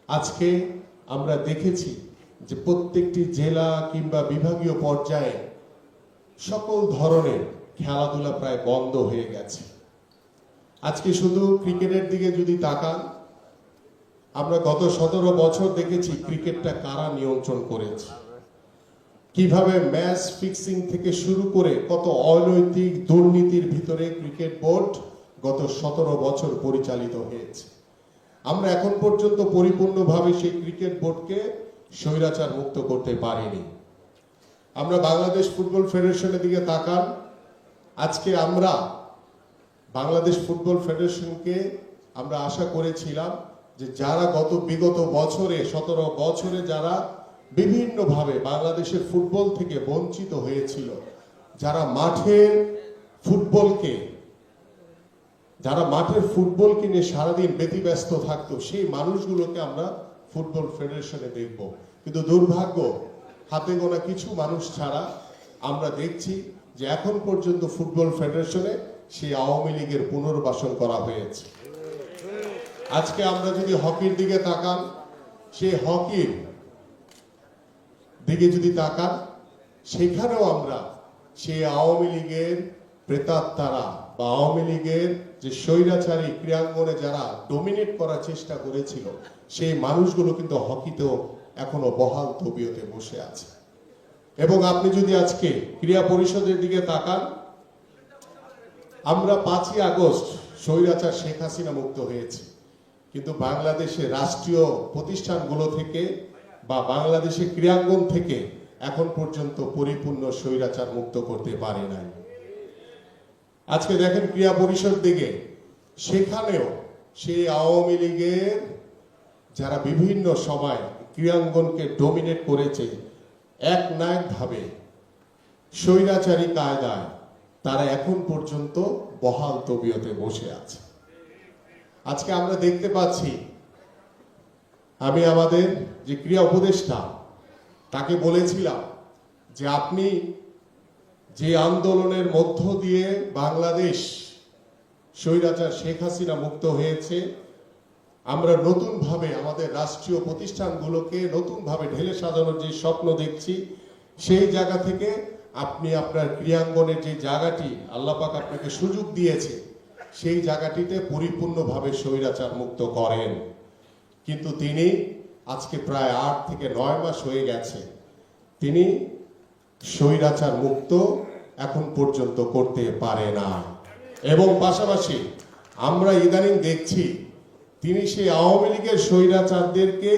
আজকে আমরা দেখেছি যে প্রত্যেকটি জেলা কিংবা বিভাগীয় পর্যায়ে সকল ধরনের খেলাধুলা প্রায় বন্ধ হয়ে গেছে। আজকে শুধু ক্রিকেটের দিকে যদি তাকান, আমরা গত 17 বছর দেখেছি ক্রিকেটটা কারা নিয়ন্ত্রণ করেছে, কিভাবে ম্যাচ ফিক্সিং থেকে শুরু করে কত অনৈতিক দুর্নীতির ভিতরে ক্রিকেট বোর্ড গত 17 বছর পরিচালিত হয়েছে। আমরা এখন পর্যন্ত পরিপূর্ণভাবে সেই ক্রিকেট বোর্ডকে স্বৈরাচার মুক্ত করতে পারিনি। আমরা বাংলাদেশ ফুটবল ফেডারেশনের দিকে তাকান, আজকে আমরা বাংলাদেশ ফুটবল ফেডারেশনকে আমরা আশা করেছিলাম যে যারা বিগত বছরে 17 বছরে যারা বিভিন্নভাবে বাংলাদেশের ফুটবল থেকে বঞ্চিত হয়েছিল, যারা মাঠের ফুটবলকে নিয়ে সারাদিন ব্যতিব্যস্ত থাকতো, সেই মানুষগুলোকে আমরা ফুটবল ফেডারেশনে দেখব। কিন্তু দুর্ভাগ্য, হাতে গোনা কিছু মানুষ ছাড়া আমরা দেখছি যে এখন পর্যন্ত ফুটবল ফেডারেশনে সেই আওয়ামী লীগের পুনর্বাসন করা হয়েছে। আজকে আমরা যদি হকির দিকে তাকান, সেই হকির দিকে যদি তাকান, সেখানেও আমরা সেই আওয়ামী লীগের প্রেতাত্মারা বা আওয়ামী লীগের যে স্বৈরাচারী ক্রীড়াঙ্গনে যারা ডোমিনেট করার চেষ্টা করেছিল, সেই মানুষগুলো কিন্তু হকিতেও এখনো বহাল তবিয়তে বসে আছে। এবং আপনি যদি আজকে ক্রীড়া পরিষদের দিকে তাকান, আমরা 5ই আগস্ট স্বৈরাচার শেখ হাসিনা মুক্ত হয়েছে, কিন্তু বাংলাদেশের রাষ্ট্রীয় প্রতিষ্ঠানগুলো থেকে বা বাংলাদেশের ক্রীড়াঙ্গন থেকে এখন পর্যন্ত পরিপূর্ণ স্বৈরাচার মুক্ত করতে পারে নাই। আজকে দেখেন ক্রীড়া পরিষদ দিকে, সেখানেও সেই আওয়ামী লীগের যারা বিভিন্ন সময় ক্রীড়াঙ্গনকে ডোমিনেট করেছে, একনায়কভাবে স্বৈরাচারী কায়দায় তারা এখন পর্যন্ত বহাল তবিয়তে বসে আছে। আজকে আমরা দেখতে পাচ্ছি, আমি আমাদের যে ক্রীড়া উপদেষ্টা তাকে বলেছিলাম যে আপনি যে আন্দোলনের মধ্য দিয়ে বাংলাদেশ স্বৈরাচার শেখ হাসিনা মুক্ত হয়েছে, আমরা নতুনভাবে আমাদের রাষ্ট্রীয় প্রতিষ্ঠানগুলোকে নতুনভাবে ঢেলে সাজানোর যে স্বপ্ন দেখছি, সেই জায়গা থেকে আপনি আপনার ক্রীড়াঙ্গনের যে জায়গাটি আল্লাহ পাক আপনাকে সুযোগ দিয়েছে, সেই জায়গাটিতে পরিপূর্ণভাবে স্বৈরাচার মুক্ত করেন। কিন্তু তিনি আজকে প্রায় 8 থেকে 9 মাস হয়ে গেছে, তিনি স্বৈরাচার মুক্ত এখন পর্যন্ত করতে পারে না। এবং পাশাপাশি আমরা ইদানিং দেখছি তিনি সেই আওয়ামী লীগের স্বৈরাচারদেরকে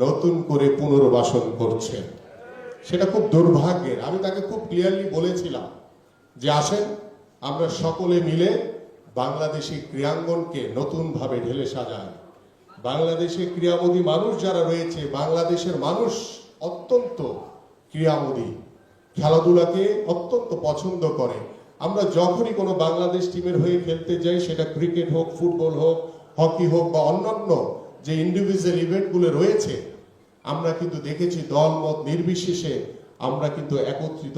নতুন করে পুনর্বাসন করছেন। সেটা খুব দুর্ভাগ্যের। আমি তাকে খুব ক্লিয়ারলি বলেছিলাম যে আসেন আমরা সকলে মিলে বাংলাদেশি ক্রীড়াঙ্গনকে নতুনভাবে ঢেলে সাজাই। বাংলাদেশে ক্রীড়ামোদী মানুষ যারা রয়েছে, বাংলাদেশের মানুষ অত্যন্ত ক্রীড়ামোদী, খেলাধুলাকে অত্যন্ত পছন্দ করে। আমরা যখনই কোনো বাংলাদেশ টিমের হয়ে খেলতে যাই, সেটা ক্রিকেট হোক, ফুটবল হোক, হকি হোক বা অন্যান্য যে ইন্ডিভিজুয়াল ইভেন্টগুলো রয়েছে, আমরা কিন্তু দেখেছি দল মত নির্বিশেষে আমরা কিন্তু একত্রিত